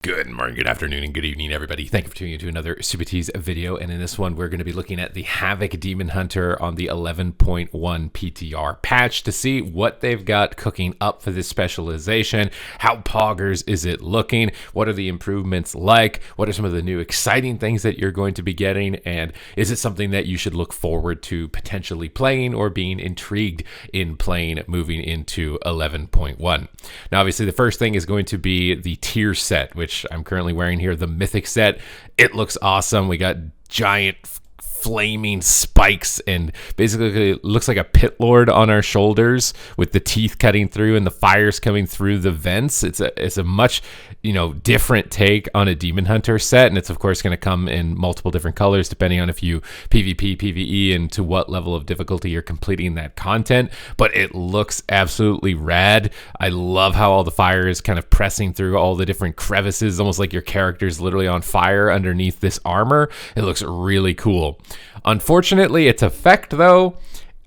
Good morning, good afternoon, and good evening, everybody. Thank you for tuning into another Supatease video. And in this one, we're going to be looking at the Havoc Demon Hunter on the 11.1 PTR patch to see what they've got cooking up for this specialization. How poggers is it looking? What are the improvements like? What are some of the new exciting things that you're going to be getting? And is it something that you should look forward to potentially playing or being intrigued in playing moving into 11.1? Now, obviously, the first thing is going to be the tier set, which I'm currently wearing here, the Mythic set. It looks awesome. We got giant flaming spikes and basically it looks like a pit lord on our shoulders with the teeth cutting through and the fires coming through the vents. It's a much different take on a Demon Hunter set, and it's of course going to come in multiple different colors depending on if you PvP, PvE, and to what level of difficulty you're completing that content. But it looks absolutely rad. I love how all the fire is kind of pressing through all the different crevices, almost like your character's literally on fire underneath this armor. It looks really cool. Unfortunately, its effect, though,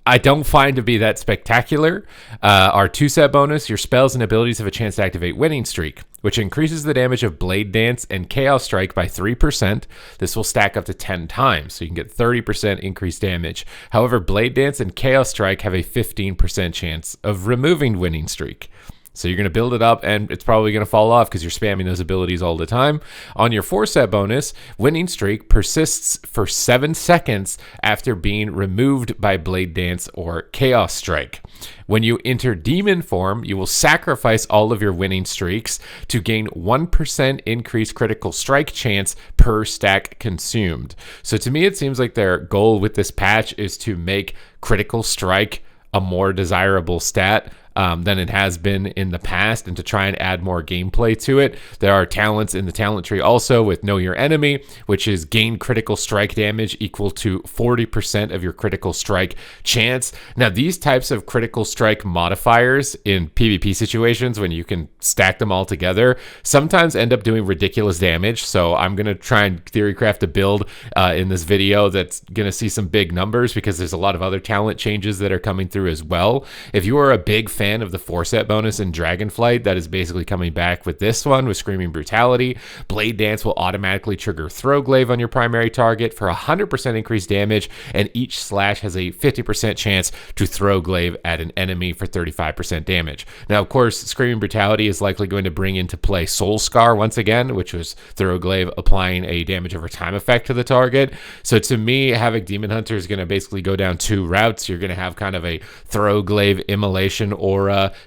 I don't find to be that spectacular. Our 2-set bonus, your spells and abilities have a chance to activate Winning Streak, which increases the damage of Blade Dance and Chaos Strike by 3%. This will stack up to 10 times, so you can get 30% increased damage. However, Blade Dance and Chaos Strike have a 15% chance of removing Winning Streak. So you're going to build it up, and it's probably going to fall off because you're spamming those abilities all the time. On your 4-set bonus, Winning Streak persists for 7 seconds after being removed by Blade Dance or Chaos Strike. When you enter Demon form, you will sacrifice all of your winning streaks to gain 1% increased critical strike chance per stack consumed. So to me, it seems like their goal with this patch is to make critical strike a more desirable stat than it has been in the past, and to try and add more gameplay to it. There are talents in the talent tree also with Know Your Enemy, which is gain critical strike damage equal to 40% of your critical strike chance. Now, these types of critical strike modifiers in PvP situations, when you can stack them all together, sometimes end up doing ridiculous damage. So I'm going to try and Theorycraft a build in this video that's going to see some big numbers, because there's a lot of other talent changes that are coming through as well. If you are a big fan of the 4-set bonus in Dragonflight, that is basically coming back with this one with Screaming Brutality, Blade Dance will automatically trigger Throwglaive on your primary target for 100% increased damage, and each slash has a 50% chance to Throwglaive at an enemy for 35% damage. Now, of course, Screaming Brutality is likely going to bring into play Soul Scar once again, which was Throwglaive applying a damage over time effect to the target. So to me, Havoc Demon Hunter is going to basically go down 2 routes. You're going to have kind of a Throwglaive Immolation or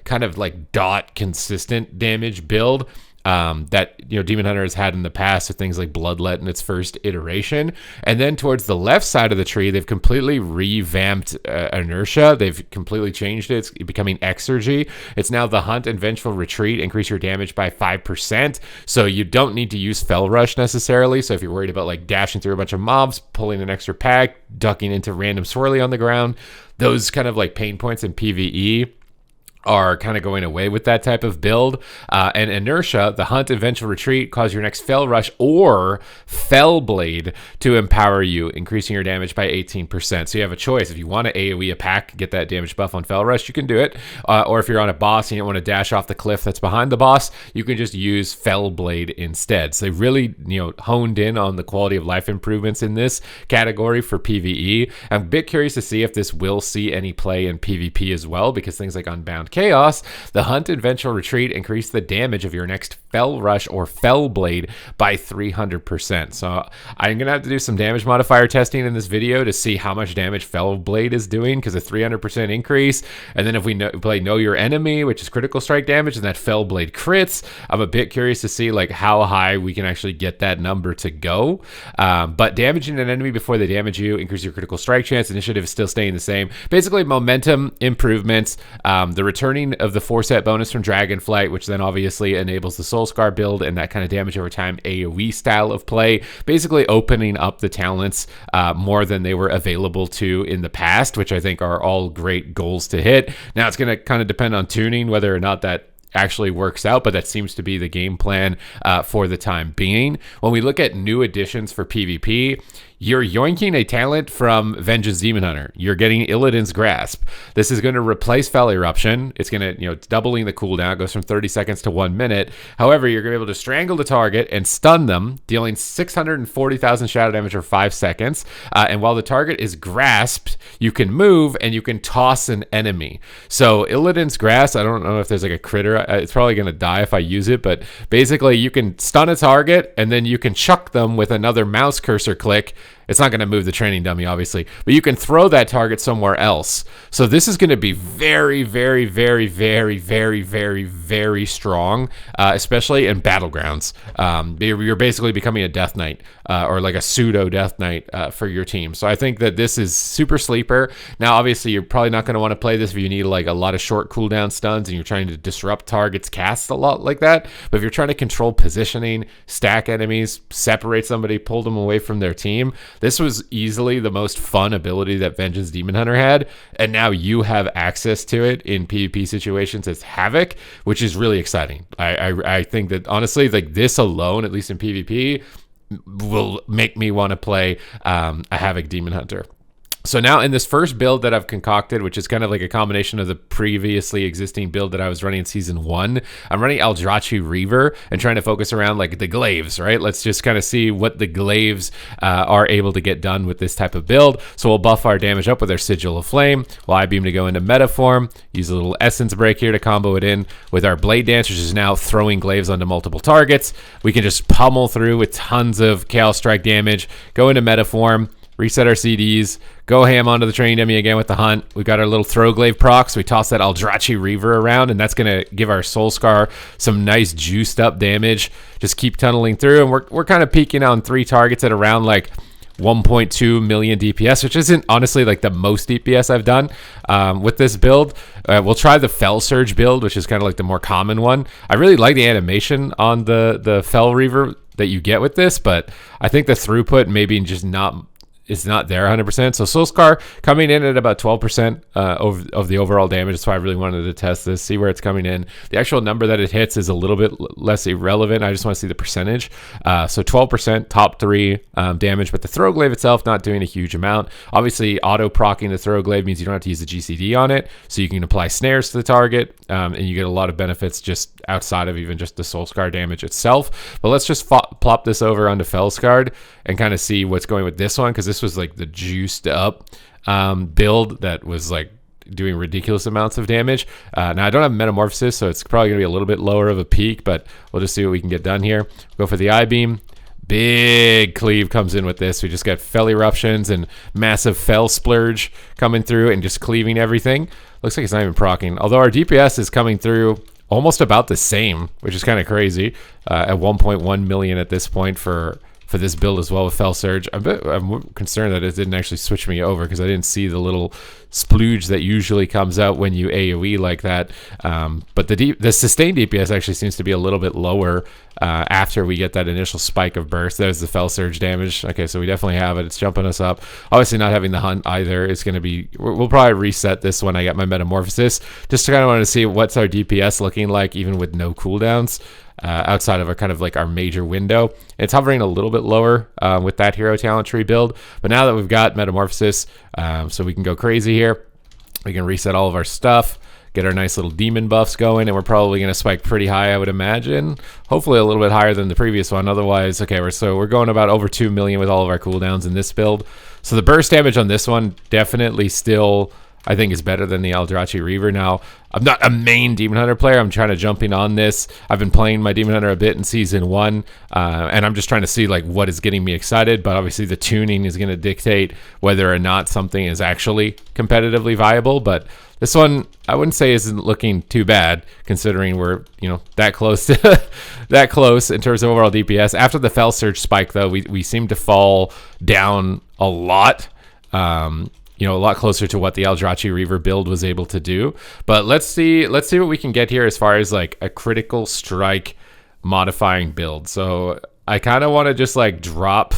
kind of like dot consistent damage build that Demon Hunter has had in the past with things like Bloodlet in its first iteration. And then towards the left side of the tree, they've completely revamped Inertia. They've completely changed it. It's becoming Exergy. It's now the Hunt and Vengeful Retreat. Increase your damage by 5%. So you don't need to use Fell Rush necessarily. So if you're worried about like dashing through a bunch of mobs, pulling an extra pack, ducking into random swirly on the ground, those kind of like pain points in PvE are kind of going away with that type of build. And Inertia, the Hunt and Vengeful Retreat, cause your next Fell Rush or Fell Blade to empower you, increasing your damage by 18%. So you have a choice. If you want to AoE a pack, get that damage buff on Fell Rush, you can do it. Or if you're on a boss and you don't want to dash off the cliff that's behind the boss, you can just use Fell Blade instead. So they really, honed in on the quality of life improvements in this category for PvE. I'm a bit curious to see if this will see any play in PvP as well, because things like Unbound Chaos, the Hunt and Vengeful Retreat increase the damage of your next Fell Rush or Fell Blade by 300%. So I'm going to have to do some damage modifier testing in this video to see how much damage Fell Blade is doing, because a 300% increase. And then if we play Know Your Enemy, which is critical strike damage, and that Fell Blade crits, I'm a bit curious to see like how high we can actually get that number to go. But damaging an enemy before they damage you, increase your critical strike chance. Initiative is still staying the same. Basically, momentum improvements, the returning of the 4-set bonus from Dragonflight, which then obviously enables the Soul Scar build and that kind of damage over time AoE style of play, basically opening up the talents more than they were available to in the past, which I think are all great goals to hit. Now it's going to kind of depend on tuning whether or not that actually works out, but that seems to be the game plan for the time being. When we look at new additions for PvP, you're yoinking a talent from Vengeance Demon Hunter. You're getting Illidan's Grasp. This is going to replace Fell Eruption. It's going to, it's doubling the cooldown. It goes from 30 seconds to 1 minute. However, you're going to be able to strangle the target and stun them, dealing 640,000 shadow damage for 5 seconds. And while the target is grasped, you can move and you can toss an enemy. So Illidan's Grasp, I don't know if there's like a critter. It's probably going to die if I use it, but basically you can stun a target and then you can chuck them with another mouse cursor click. It's not going to move the training dummy, obviously, but you can throw that target somewhere else. So this is going to be very, very, very, very, very, very, very strong, especially in battlegrounds. You're basically becoming a Death Knight or like a pseudo Death Knight for your team. So I think that this is super sleeper. Now, obviously, you're probably not going to want to play this if you need like a lot of short cooldown stuns and you're trying to disrupt targets cast a lot like that. But if you're trying to control positioning, stack enemies, separate somebody, pull them away from their team, this was easily the most fun ability that Vengeance Demon Hunter had, and now you have access to it in PvP situations as Havoc, which is really exciting. I think that honestly, like this alone, at least in PvP, will make me want to play a Havoc Demon Hunter. So now in this first build that I've concocted, which is kind of like a combination of the previously existing build that I was running in season 1, I'm running Aldrachi Reaver and trying to focus around like the glaives, right? Let's just kind of see what the glaives are able to get done with this type of build. So we'll buff our damage up with our Sigil of Flame. We'll I-beam to go into meta form, use a little Essence Break here to combo it in with our Blade Dance, which is now throwing glaives onto multiple targets. We can just pummel through with tons of Chaos Strike damage, go into meta form, reset our CDs, go ham onto the training dummy again with the Hunt. We've got our little throw glaive proc, so we toss that Aldrachi Reaver around, and that's going to give our Soul Scar some nice juiced up damage. Just keep tunneling through, and we're kind of peaking on 3 targets at around like 1.2 million DPS, which isn't honestly like the most DPS I've done with this build. We'll try the Fell Surge build, which is kind of like the more common one. I really like the animation on the Fell Reaver that you get with this, but I think the throughput maybe just not... it's not there 100%. So Soul Scar coming in at about 12% of the overall damage. That's why I really wanted to test this, see where it's coming in. The actual number that it hits is a little bit less irrelevant. I just want to see the percentage. So 12% top 3 damage, but the Throw Glaive itself not doing a huge amount. Obviously, auto-procking the Throw Glaive means you don't have to use the GCD on it, so you can apply snares to the target, and you get a lot of benefits just outside of even just the Soul Scar damage itself. But let's just plop this over onto Fell Scarred and kind of see what's going with this one, because this was like the juiced up build that was like doing ridiculous amounts of damage. Now I don't have Metamorphosis, so it's probably gonna be a little bit lower of a peak, but we'll just see what we can get done here. Go for the I-beam. Big cleave comes in with this. We just got Fell Eruptions and massive Fell Splurge coming through and just cleaving everything. Looks like it's not even proccing, although our DPS is coming through almost about the same, which is kind of crazy, at 1.1 million at this point for this build as well with Fell Surge. I'm concerned that it didn't actually switch me over because I didn't see the little splooge that usually comes out when you AoE like that. But the sustained DPS actually seems to be a little bit lower after we get that initial spike of burst. There's the Fell Surge damage. Okay, so we definitely have it. It's jumping us up. Obviously not having the Hunt either is going to be... We'll probably reset this when I get my Metamorphosis, just to kind of want to see what's our DPS looking like even with no cooldowns. Outside of our kind of like our major window. It's hovering a little bit lower with that hero talent tree build, but now that we've got Metamorphosis, so we can go crazy here, we can reset all of our stuff, get our nice little demon buffs going, and we're probably going to spike pretty high, I would imagine. Hopefully a little bit higher than the previous one. Otherwise, okay, we're going about over 2 million with all of our cooldowns in this build. So the burst damage on this one definitely still, I think, is better than the Aldrachi Reaver. Now, I'm not a main Demon Hunter player. I'm trying to jump in on this. I've been playing my Demon Hunter a bit in season 1, and I'm just trying to see like what is getting me excited. But obviously, the tuning is going to dictate whether or not something is actually competitively viable. But this one, I wouldn't say isn't looking too bad, considering we're that close to that close in terms of overall DPS. After the Fell Surge spike, though, we seem to fall down a lot. A lot closer to what the Aldrachi Reaver build was able to do. But let's see what we can get here as far as like a critical strike modifying build. So I kind of want to just like drop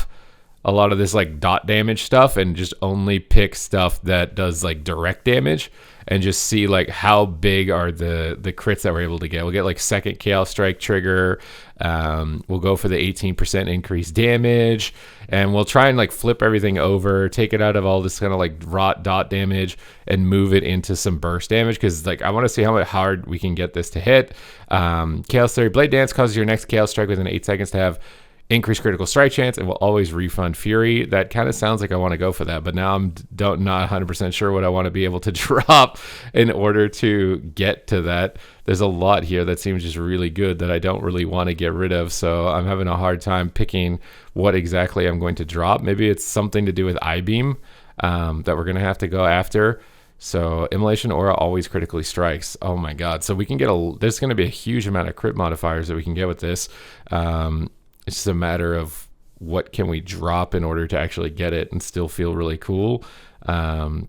a lot of this like dot damage stuff and just only pick stuff that does like direct damage, and just see like how big are the crits that we're able to get. We'll get like second Chaos Strike trigger. We'll go for the 18% increased damage, and we'll try and like flip everything over, take it out of all this kind of like rot dot damage and move it into some burst damage, because like I want to see how hard we can get this to hit. Chaos Theory Blade Dance causes your next Chaos Strike within 8 seconds to have increased critical strike chance and will always refund Fury. That kind of sounds like I want to go for that, but now I'm not 100% sure what I want to be able to drop in order to get to that. There's a lot here that seems just really good that I don't really want to get rid of, so I'm having a hard time picking what exactly I'm going to drop. Maybe it's something to do with I-Beam that we're going to have to go after. So Immolation Aura always critically strikes. Oh my god. So we can get there's going to be a huge amount of crit modifiers that we can get with this. It's just a matter of what can we drop in order to actually get it and still feel really cool. Final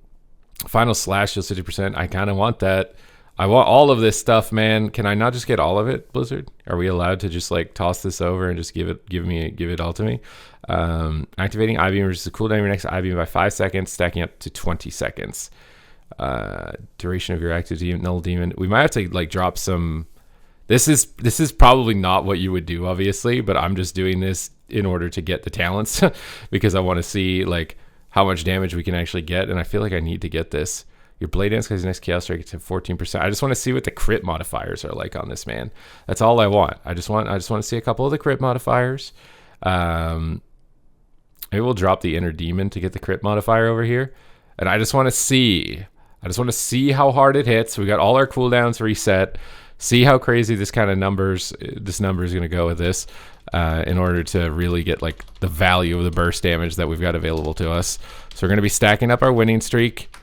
Slash, just 50%. I kind of want that. I want all of this stuff, man. Can I not just get all of it, Blizzard? Are we allowed to just like toss this over and just give it all to me? Activating I-Beam reduces the cooldown of your next I-Beam by 5 seconds, stacking up to 20 seconds. Duration of your active null demon. We might have to like drop some. This is probably not what you would do, obviously, but I'm just doing this in order to get the talents because I want to see like how much damage we can actually get, and I feel like I need to get this. Your Blade Dance because your next Chaos Strike to 14%. I just want to see what the crit modifiers are like on this, man. That's all I want. I just want to see a couple of the crit modifiers. Maybe we'll drop the Inner Demon to get the crit modifier over here, and I just want to see how hard it hits. We got all our cooldowns reset. See how crazy this number is going to go with this in order to really get like the value of the burst damage that we've got available to us. So we're going to be stacking up our winning streak.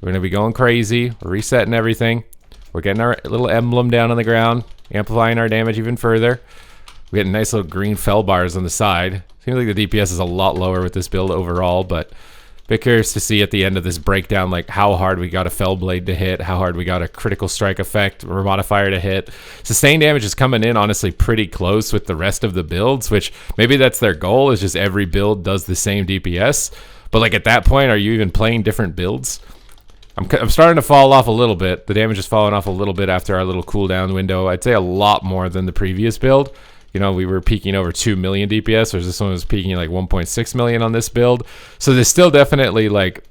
We're going to be going crazy. We're resetting everything. We're getting our little emblem down on the ground, amplifying our damage even further. We're getting nice little green fell bars on the side. Seems like the DPS is a lot lower with this build overall, but bit curious to see at the end of this breakdown like how hard we got a Fell Blade to hit, how hard we got a critical strike effect or modifier to hit. Sustained damage is coming in honestly pretty close with the rest of the builds, which maybe that's their goal, is just every build does the same DPS. But like at that point, are you even playing different builds? I'm starting to fall off a little bit. The damage is falling off a little bit after our little cooldown window. I'd say a lot more than the previous build. You know, we were peaking over 2 million DPS, whereas this one was peaking like 1.6 million on this build. So there's still definitely like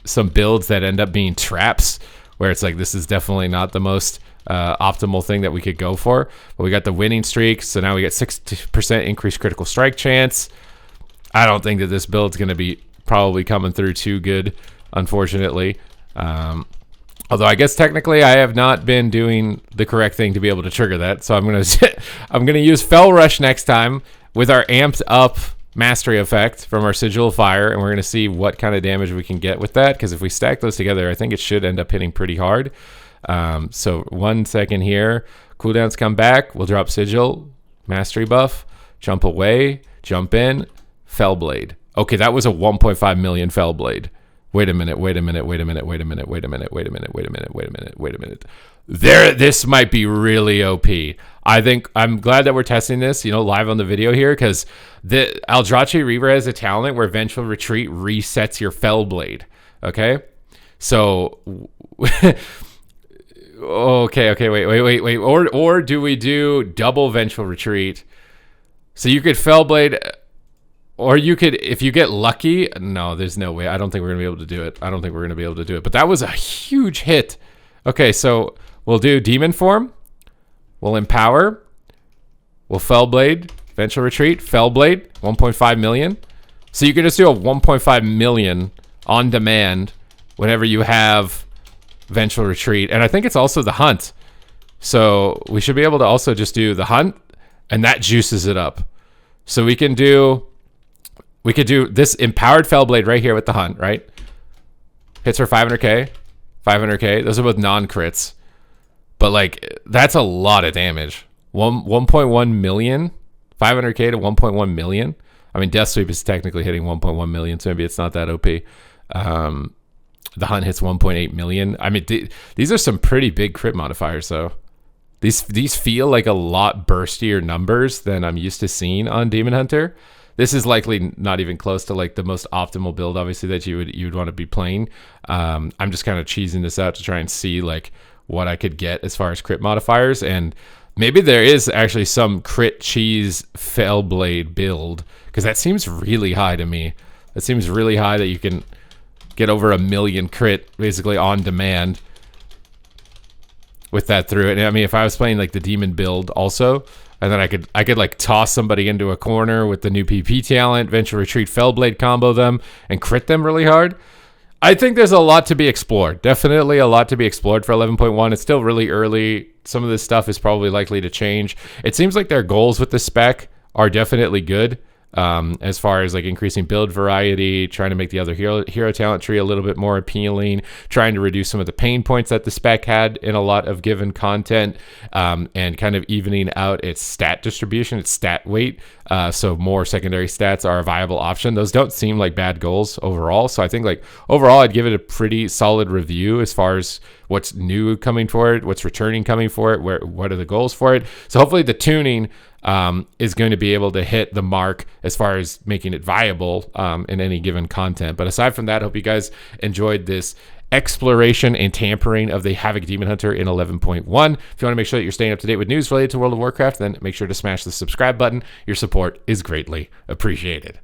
some builds that end up being traps, where it's like this is definitely not the most optimal thing that we could go for. But we got the winning streak, so now we get 60% increased critical strike chance. I don't think that this build's going to be probably coming through too good, unfortunately. Although I guess technically I have not been doing the correct thing to be able to trigger that, so I'm gonna use Fell Rush next time with our amped up mastery effect from our Sigil of Fire, and we're gonna see what kind of damage we can get with that. Because if we stack those together, I think it should end up hitting pretty hard. So 1 second here, cooldowns come back. We'll drop Sigil, mastery buff, jump away, jump in, Fell Blade. Okay, that was a 1.5 million Fell Blade. Wait a minute. This might be really OP. I think I'm glad that we're testing this, live on the video here, because the Aldrachi Reaver has a talent where Vengeful Retreat resets your Fell Blade. Okay? So okay, wait. Or do we do double Vengeful Retreat? So you could Fell Blade. Or you could, if you get lucky, no, there's no way. I don't think we're going to be able to do it. But that was a huge hit. Okay, so we'll do Demon Form. We'll Empower. We'll Fell Blade. Vengeful Retreat. Fell Blade. 1.5 million. So you can just do a 1.5 million on demand whenever you have Vengeful Retreat. And I think it's also the Hunt. So we should be able to also just do the Hunt, and that juices it up. So we could do this Empowered Fell Blade right here with the Hunt, right? Hits for 500k, 500k. Those are both non-crits. But like, that's a lot of damage. 1.1 million, 500k to 1.1 million. I mean, Death Sweep is technically hitting 1.1 million, so maybe it's not that OP. The Hunt hits 1.8 million. I mean, these are some pretty big crit modifiers, though. These feel like a lot burstier numbers than I'm used to seeing on Demon Hunter. This is likely not even close to like the most optimal build, obviously, that you would want to be playing. I'm just kind of cheesing this out to try and see like what I could get as far as crit modifiers, and maybe there is actually some crit cheese Fellblade build, because that seems really high to me. That seems really high that you can get over 1 million crit basically on demand with that through it. And I mean, if I was playing like the demon build also, and then I could like toss somebody into a corner with the new PP talent, Venture Retreat Fellblade combo them, and crit them really hard. I think there's a lot to be explored. Definitely a lot to be explored for 11.1. It's still really early. Some of this stuff is probably likely to change. It seems like their goals with the spec are definitely good. As far as like increasing build variety, trying to make the other hero talent tree a little bit more appealing, trying to reduce some of the pain points that the spec had in a lot of given content, and kind of evening out its stat distribution, its stat weight, so more secondary stats are a viable option. Those don't seem like bad goals overall, so I think like overall I'd give it a pretty solid review as far as what's new coming for it, what's returning coming for it, what are the goals for it. So hopefully the tuning is going to be able to hit the mark as far as making it viable in any given content. But aside from that, I hope you guys enjoyed this exploration and tampering of the Havoc Demon Hunter in 11.1. If you want to make sure that you're staying up to date with news related to World of Warcraft, then make sure to smash the subscribe button. Your support is greatly appreciated.